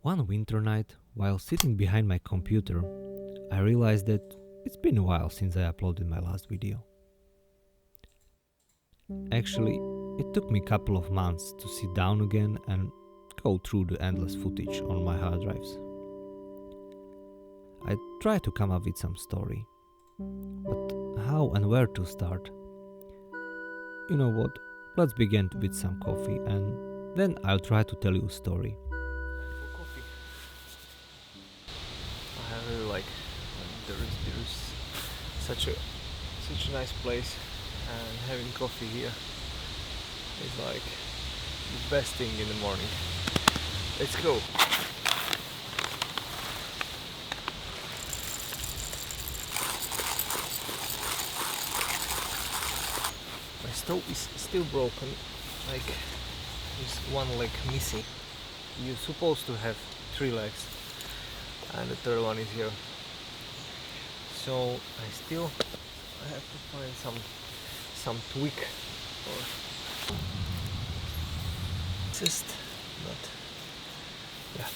One winter night, while sitting behind my computer, I realized that it's been a while since I uploaded my last video. Actually, it took me a couple of months to sit down again and go through the endless footage on my hard drives. I tried to come up with some story, but how and where to start? You know what, let's begin with some coffee and then I'll try to tell you a story. Coffee. I really like there's such a nice place, and having coffee here is like the best thing in the morning. Let's go. My stove is still broken, like there's one leg missing. You're supposed to have 3 legs and the third one is here. So I have to find some tweak or just not, yeah.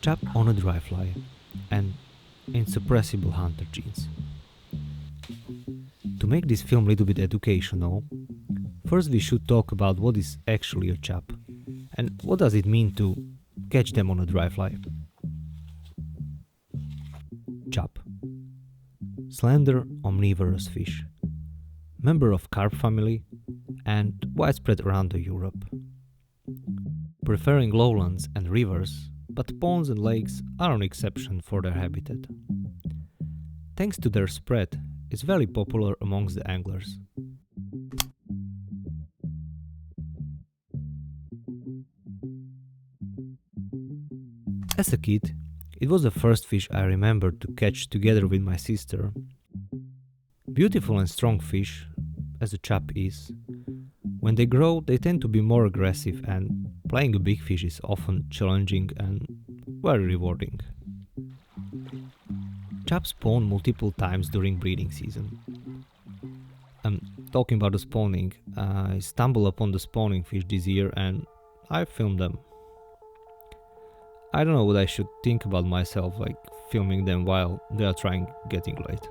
Chub on a dry fly and insuppressible hunter genes. To make this film a little bit educational, first we should talk about what is actually a chub and what does it mean to catch them on a dry fly. Chub, slender omnivorous fish, member of carp family and widespread around Europe. Preferring lowlands and rivers, but ponds and lakes are an exception for their habitat. Thanks to their spread, it's very popular amongst the anglers. As a kid, it was the first fish I remembered to catch together with my sister. Beautiful and strong fish, as a chub is. When they grow, they tend to be more aggressive, and playing a big fish is often challenging and very rewarding. Chubs spawn multiple times during breeding season. Talking about the spawning, I stumbled upon the spawning fish this year and I filmed them. I don't know what I should think about myself, like filming them while they are getting late.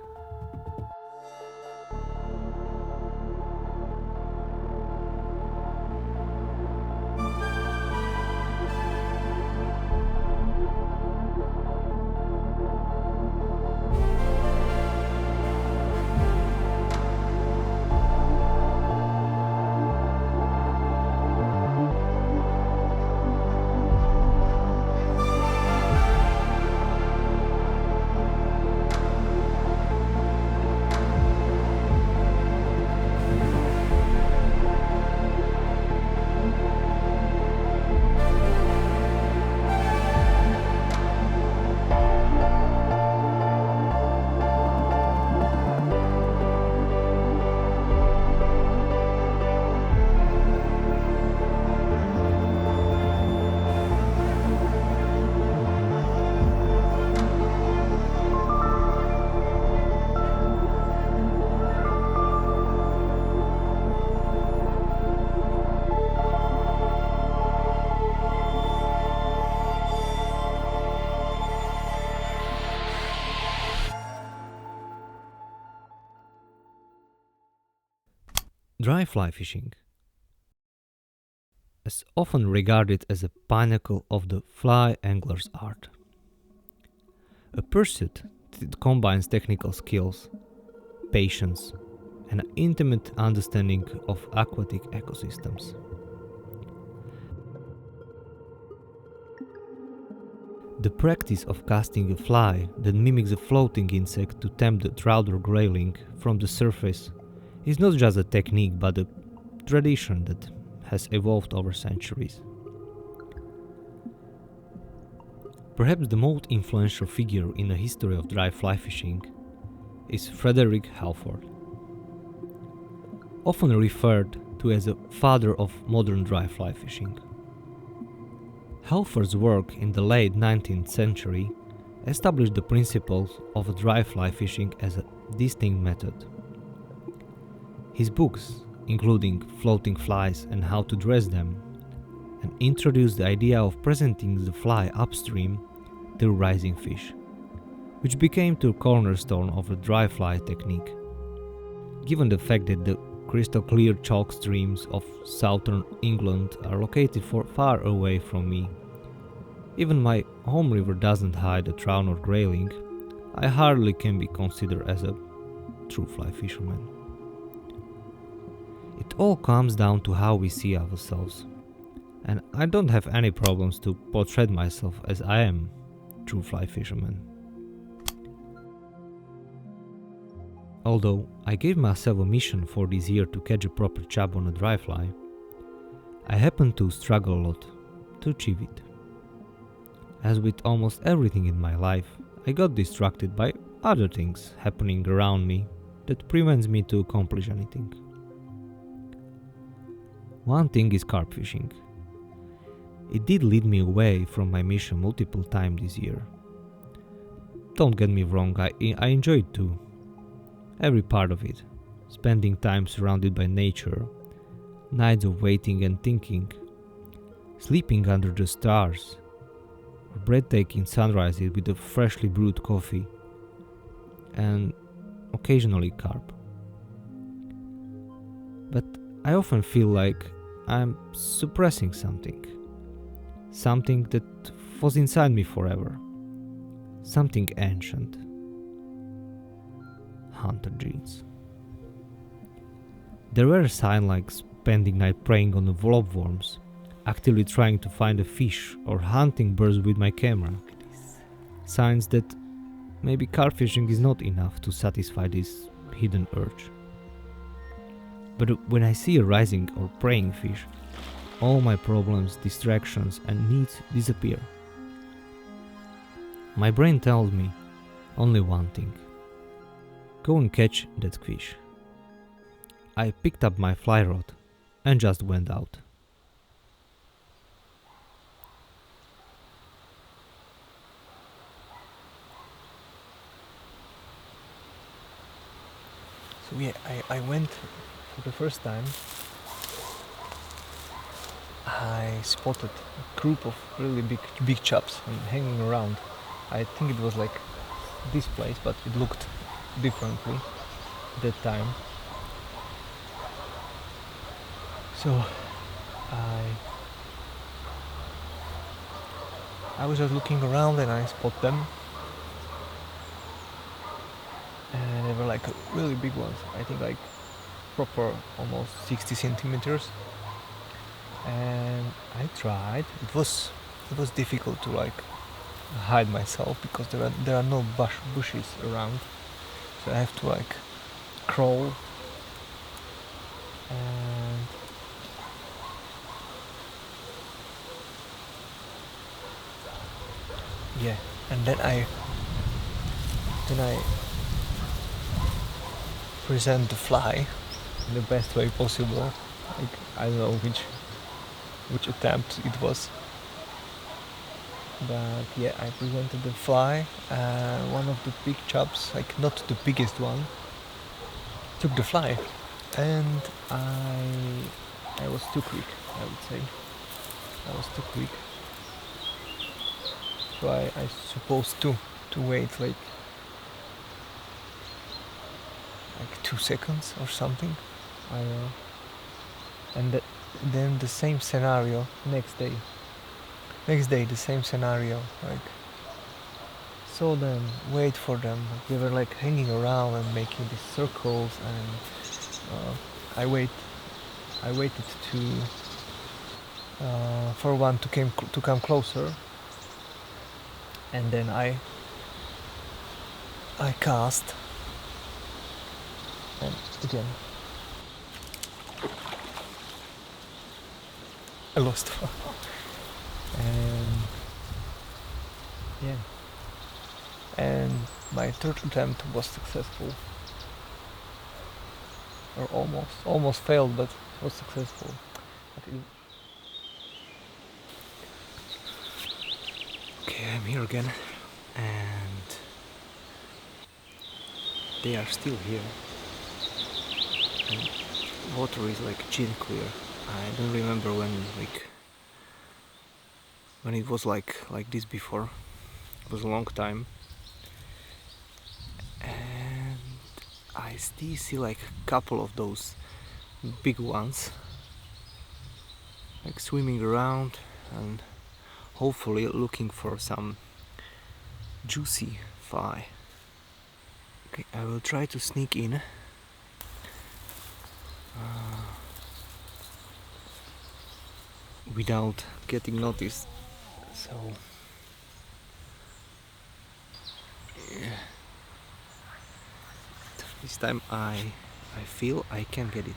Dry fly fishing is often regarded as a pinnacle of the fly angler's art. A pursuit that combines technical skills, patience, and an intimate understanding of aquatic ecosystems. The practice of casting a fly that mimics a floating insect to tempt the trout or grayling from the surface is not just a technique but a tradition that has evolved over centuries. Perhaps the most influential figure in the history of dry fly fishing is Frederick Halford. Often referred to as a father of modern dry fly fishing. Helfer's work in the late 19th century established the principles of dry fly fishing as a distinct method. His books, including Floating Flies and How to Dress Them, and introduced the idea of presenting the fly upstream to rising fish, which became the cornerstone of the dry fly technique. Given the fact that the crystal clear chalk streams of southern England are located far away from me, even my home river doesn't hide a trout or grayling, I hardly can be considered as a true fly fisherman. It all comes down to how we see ourselves, and I don't have any problems to portray myself as I am true fly fisherman. Although I gave myself a mission for this year to catch a proper chub on a dry fly, I happen to struggle a lot to achieve it. As with almost everything in my life, I got distracted by other things happening around me that prevents me to accomplish anything. One thing is carp fishing. It did lead me away from my mission multiple times this year. Don't get me wrong, I enjoy it too. Every part of it. Spending time surrounded by nature, nights of waiting and thinking, sleeping under the stars, or breathtaking sunrises with a freshly brewed coffee, and occasionally carp. But I often feel like I'm suppressing something that was inside me forever, something ancient. Hunter genes. There were signs like spending night preying on the globworms, actively trying to find a fish, or hunting birds with my camera. Signs that maybe carp fishing is not enough to satisfy this hidden urge. But when I see a rising or preying fish, all my problems, distractions and needs disappear. My brain tells me only one thing: go and catch that fish. I picked up my fly rod and just went out. So yeah, I went for the first time. I spotted a group of really big chubs and hanging around. I think it was like this place, but it looked differently that time. So I was just looking around and I spot them, and they were like really big ones. I think like proper almost 60 centimeters. And I tried. It was difficult to like hide myself because there are no bushes around, so I have to like crawl. And yeah, and then I present the fly in the best way possible. Like I don't know which attempt it was, but yeah, I presented the fly. One of the big chubs, like not the biggest one, took the fly, and I was too quick. I would say I was too quick. So I supposed to wait like 2 seconds or something. I don't know. And then the same scenario next day the same scenario, like saw them, wait for them. They were like hanging around and making these circles, and I waited for one to come closer, and then I cast, and again I lost. And yeah, and my third attempt was successful, or almost failed, but was successful. But Okay, I'm here again, and they are still here, and water is like chin clear. I don't remember when it was like this before. It was a long time, and I still see like a couple of those big ones like swimming around and hopefully looking for some juicy fly. Okay, I will try to sneak in. Without getting noticed. So yeah. This time I feel I can get it.